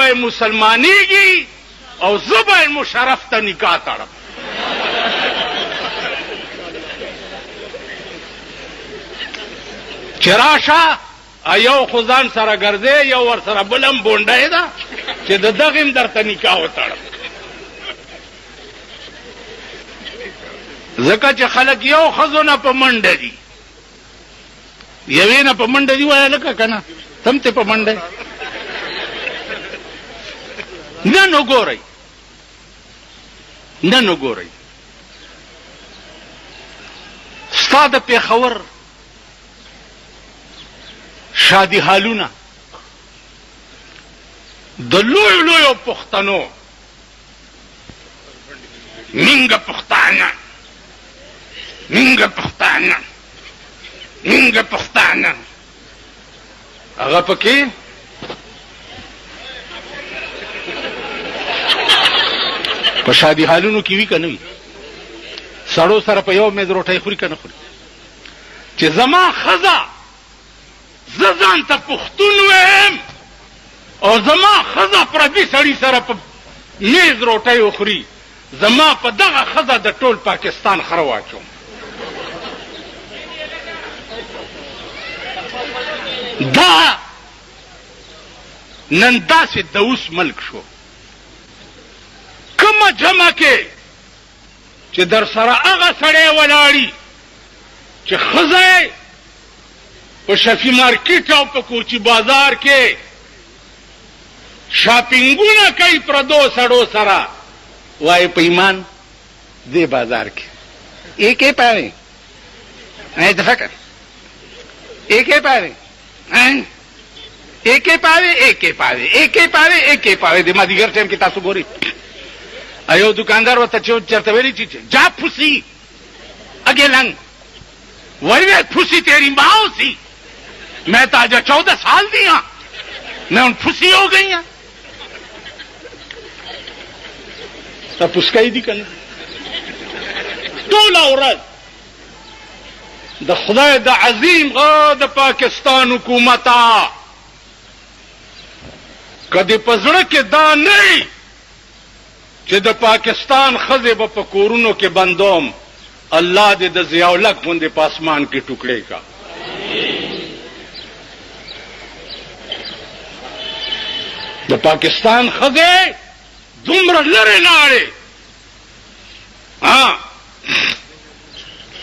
به مسلمانېږي او زه به مشرف ته نکاح تړم. چې راشه یو خو ځان سره ګرځې، یو ور سره بلم بونډۍ ده چې د دغه هم درته نکاح وتړم. ځکه چې خلک یو ښځو نه په منډه دي، یوې نه په منډه دي وایه لکه که نه تم ته په منډه نن وګورئ، نن وګورئ ستا د پېښور شادي حالونه د لویو لویو پښتنو، منګه پښتانه، منګه پښتانه، منګه پښتانه، هغه پکې په شادي حالونو کې وي که نه وي؟ سړو سره په یو میز روټۍ خوري که نه خوري؟ چې زما ښځه زه ځان ته پښتون ویم او زما ښځه پردي سړي سره په میز روټۍ وخوري، زما په دغه ښځه د ټول پاکستان خره واچوم. دا نن داسې د اوس ملک شو. کومه جمع کې چې در سره هغه سړی ولاړي چې ښځه په شفي مارکیټ او په کوچي بازار کې شاپینګونه کوي پردو سړو سره، وایي په ایمان دې بازار کې ایکې پاوې د فکر ایکې پاوې ایکې پاوې ایکې پاوې ایکې پاوې ایکې پاوې د مازدیګر ټایم کې تاسو ګورئ ایو دکاندار ورته چرته ویلي چې جا پھوسی اگے لنگ وہی پھوسی تیری ماں سی، میں تو آج 14 سال دی ہاں، میں ان پھوسی ہو گئی ہاں. تا پھسکائی دی کنه ټوله ورځ د خدای د عظیم د پاکستان حکومته کدی په زړه کې دا نه چې د پاکستان ښځې به په کورونو کې بندوم، الله دې د ضیاءالحق غوندې په اسمان کې ټوکړې کا. د پاکستان ښځې دومره لرې لاړې،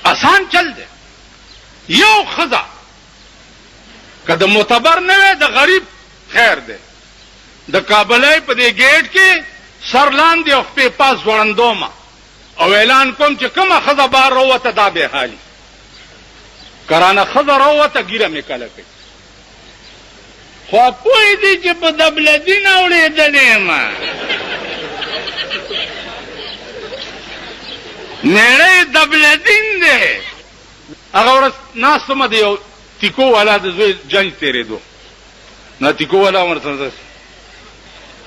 آسان چل دی. یو ښځه که د معتبر نه وی د غریب خیر دی. د کابلۍ په دې ګیټ کې سر لاندې او خپې پاس ځوړندومه او اعلان کوم چې کومه ښځه بار راووته دا بې حالي، کرانه ښځه راووته ګیره مې کله کوي. خو پوه دي چې په دبلدین اورېدلې یم، نړۍ دبلدین دی. هغه ورځ ناست ومه د یو تیکو والا د زوی جنج تېرېدو، نه تیکو والا ورته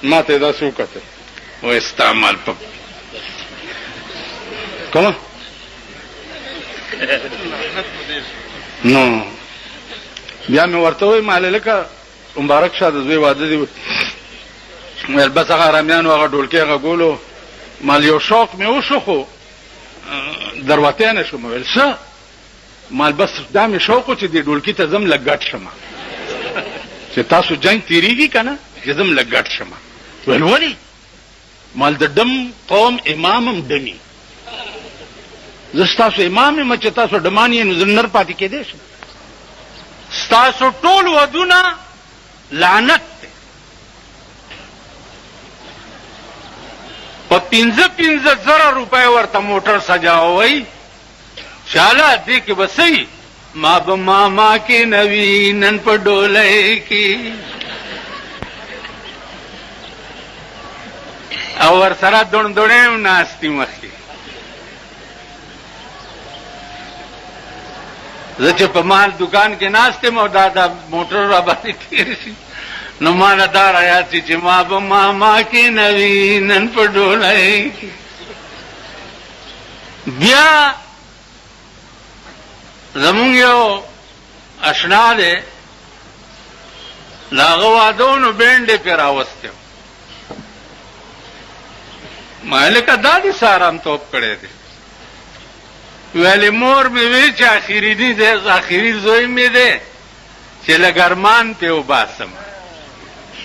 ما ته یې داسې وکتل، وایي ستا مال په کومه نو بیا مې ورته وایي ماللکه مبارک شه د زوی واده دی. ویل بس هغه ارامیانو هغه ډولکې هغه ګولو مال یو شوق مې وشو خو دروتی نه شوم. ویل څه مال بس دا مې شوق و چې دې ډولکي ته ځم لږ ګډ شم، چې تاسو جنګ تېرېږي که نه چې ځم لږ ګډ شم. ویل ولې؟ مال د ډم قوم امام هم ډمي، زه ستاسو امام یم چې تاسو ډمان یې نو زه نر پاتې کېدی شم. ستاسو ټول ودونه لعنت دی. په 15,000 روپۍ ورته موټر سجاوئ، شاله دې کې به صحیح ما به ماما کې نوي نن په ډولۍ کې، او ورسره دوڼدوڼې هم ناستې مخکې. زه چې په مال دکان کې ناست یم او دا موټر را باندې تېر شي نو ما نه دا رایاد شي چې ما به ماما کې نوي نن په ډولۍ کې. بیا زمونږ یو اشنا دی د هغه واده و نو بینډ یې پرې راوستی ما لکه دا دې سارام توپ کړی دی. ویلې مور مې وی چې آخري زوی مې دی چې لږ ارمان پې وباسم.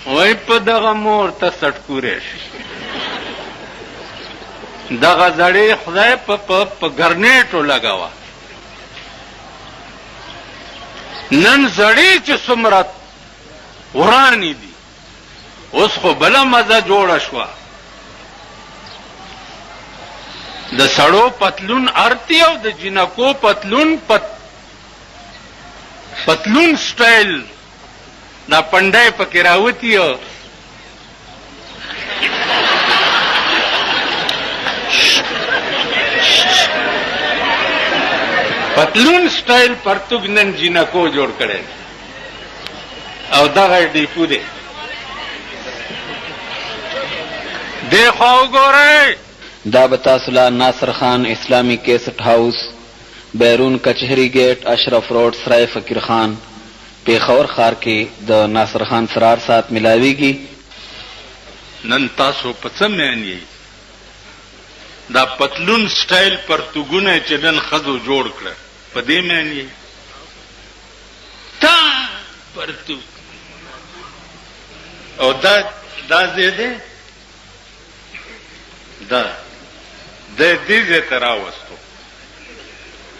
وایي په دغه مور ته سټکوری شي. دغه زړې خدای په ګرنیټو لګوه. نن زړې چې څومره ورانی دي اوس خو بله مزه جوړه شوه. د سړو پتلون ارتی او د جنکو پتلون سټایل دا پنډای پکې راوتی او پتلون سټایل پرتګ نن جنکو جوړ کړي او دغه ډیپو دی. دیکھو وګورئ دا به تاسو له ناصر خان اسلامی کیسټ هاوس بیرون کچهری گیټ اشرف روډ سرای فقیر خان پیښور ښار کې د ناصر خان سرار سات ملاویږي. نن تاسو په څه مین یې دا پتلون سټایل پرتګونه چې نن ښځو جوړ کړه په دې مین یې تا پرتګ او دا زیاده دا د دې ځای ته راوستو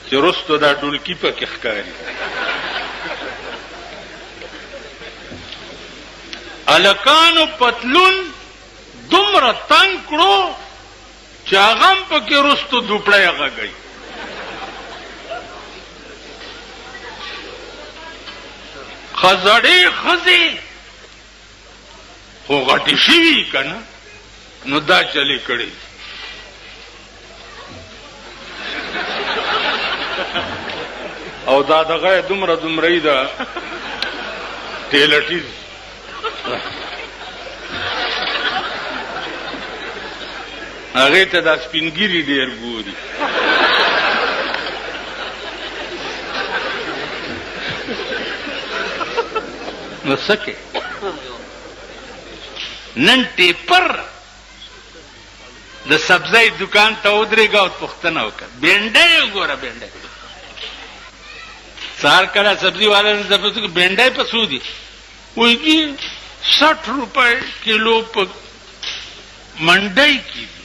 چې رستو دا ډولکي پکې ښکاري. الکانو پتلون دومره تنګ کړو چې هغه هم پکې رستو دوپړی غږی. خزړې ښځې خو غټې شوي که نه نو دا چلی کړي. او دا دغه دومره دومره ده ټیلټیز هغې ته دا سپینګیري ډېر ګوري. نو څه کې نن ټیپر د سبزی دکان ته ودرېږه او پوښتنه وکړه بینډۍ وګوره بینډۍ. سهار کله سبزي والا نه تپوس وکړه بینډۍ په څو دي؟ وایي جي 60 روپۍ کیلو په منډۍ کې دي.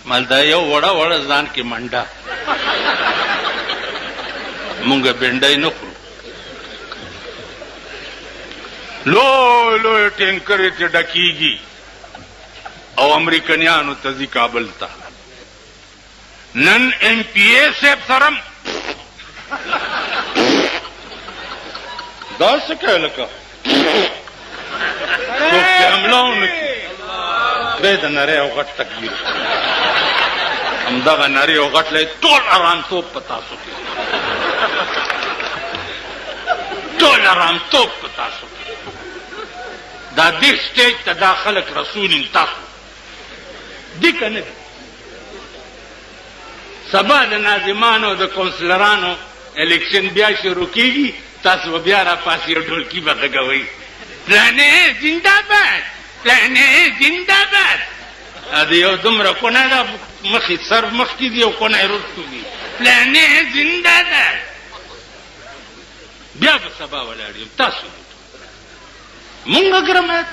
مال دا یو وړه وړه ځان کې منډه مونږ بینډۍ نه خورو. لوی لوی ټینکرې چې ډکېږي او امریکنیانو ته ځي کابل ته. نن ایم پی اے صاحب سره دا څه کوي لکه څوک چې حمله ونه کړي دی د نرۍ او غټ تکبیر همدغه نرۍ او غټ لی ټول ارامتوب په تاسو کې ټول ارامتوب په تاسو کې. دا دې سټیج ته دا خلک رسول تاسو دی که نه دی؟ سبا د ناظمانو د کونسلرانو الیکشن بیا شروع کېږي تاسو به بیا راپاسې یو ډولکي به غږوئ پلانې زنده‌باد پلانې زنده‌باد. د یو دومره کونه ده مخې سر مخکې دي او کونه یې رستو دي پلانې زنده‌باد. بیا به سبا ولاړ یم تاسو مونږ ګرمت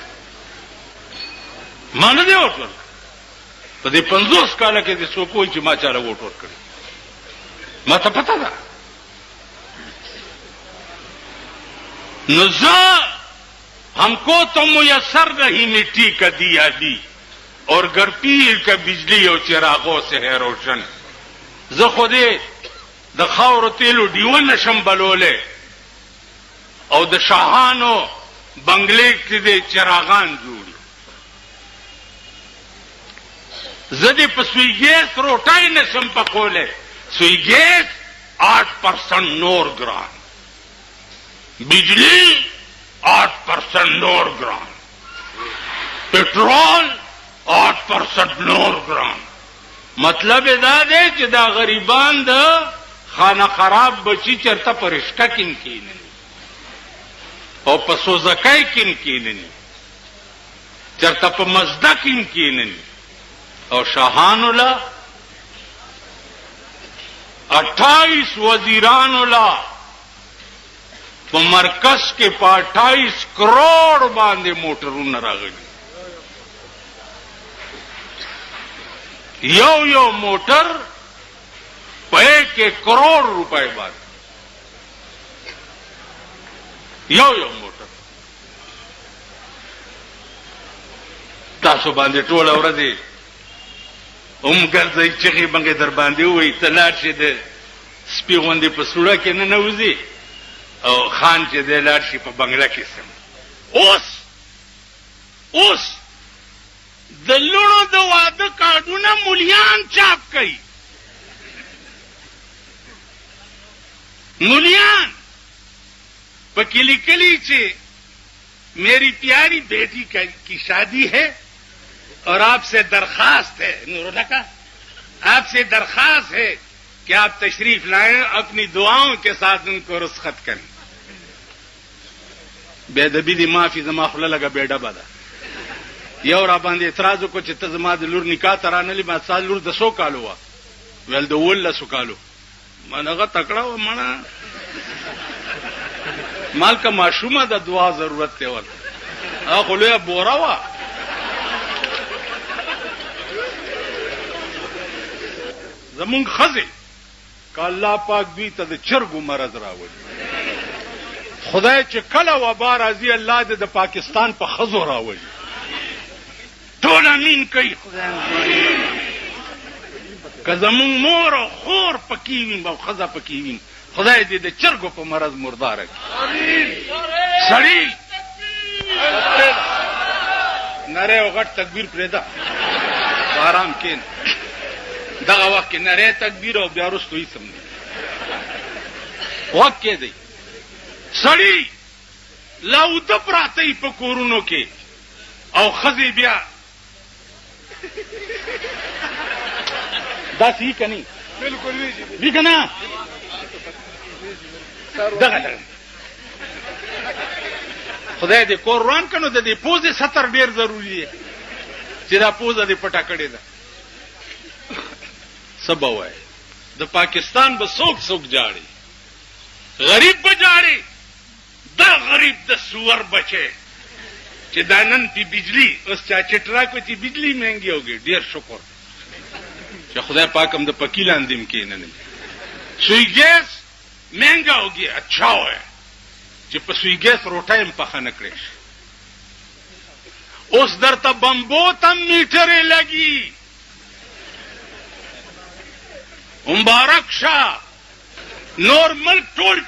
ما نه دی ووټ ورکړی. په دې 50 کاله کې دې څوک وایي چې ما چاله ووټ ورکړی؟ ما ته پته ده. نو زه हमको तो मुयसर नहीं मिट्टी का दिया दी और घर पीर का बिजली और चिरागों से है रोशन. زه خو دې د خاورو تیلو ډیوه نشم بلولی او د شاهانو بنگلې کې دې چراغان جوړي. زه دې په سوی ګیس روټۍ نشم پکولی. سوی ګیس 8% نور ګران، بجلی 8% نور ګران، پټرول 8% نور ګران. مطلب دا دی چې دا غریبان د خانه خراب بچی چرته په رشته کې کېنني او په سوزکۍ کې کېنني، چرته په مزده کې کېنني और शाहानुला 28 वजीरानुला तो मरकज के 28 करोड़ बांधे मोटरों न रागली यो मोटर पे के करोड़ रुपए बाद यो मोटर तासो बांधे टोल और दे गर्दई चिखी बंगे दर बांधे हुई तलाट से दे स्पी गोंदे पर सुड़ा के न नवजी और खान से दे लाट सी पर बंगला के सम उस दल्लुणो द वाद काडूना मुलियान चाप कई मुलियान पकिली कली से मेरी प्यारी बेटी की शादी है और आपसे दरखास्त है नूरुल्लाह का आपसे दरखास्त है कि आप तशरीफ लाएं अपनी दुआओं के साथ उनको रुस्खत करें बेदबी दी माफी जमा खुला लगा बेड़ा बादा ये और आप आंदे इतराज को चित्त जमा लूर निकाह तरानली मा साल लूर 10 कालो हुआ वेल दो वल्ला सुकालो मनगा तकड़ा हुआ मना माल का माशूमा दा दुआ जरूरत है वाला खुले बोरा हुआ जमुन खजे का अल्लाह पाक भी तद चरगु मरज रावली खुदाए च कला वबा राजी अल्लाह दे पाकिस्तान पर खजो रावली टोल अमीन कई का जमुन मोर और खोर पकीवीं बा खजा पकीवीं खुदाए दे चरगु पर मरज मुर्दा रखी सड़ी नरे वगट तकबीर प्रेदा आराम के दगा वक्त नरे तकबीर और ब्यारुस तो ही समझे वक्त के दी सड़ी लाउद प्राते ही पकोरुनों के और खजे ब्या दस ही कनी बिल्कुल भी कना दगा खुदा दे कुरान कनो दे पोजे 70 ढेर जरूरी है जिरा पोजा दे पटा कड़े दा सब हुआ है द पाकिस्तान ब सोख जाड़ी गरीब बजाड़े द गरीब द सुअर बचे चिदानन की बिजली उस चाचिटरा को ची बिजली महंगी होगी डेर शुक्र क्या खुदा पाक हम द पकीला अंदिम के इन्होंने सुई गैस महंगा होगी अच्छा हो है जब सुई गैस रोटा एम पखा नकरेश उस दर तब बम्बो तम मीटरे लगी मुबारक शाह नॉर्मल टोल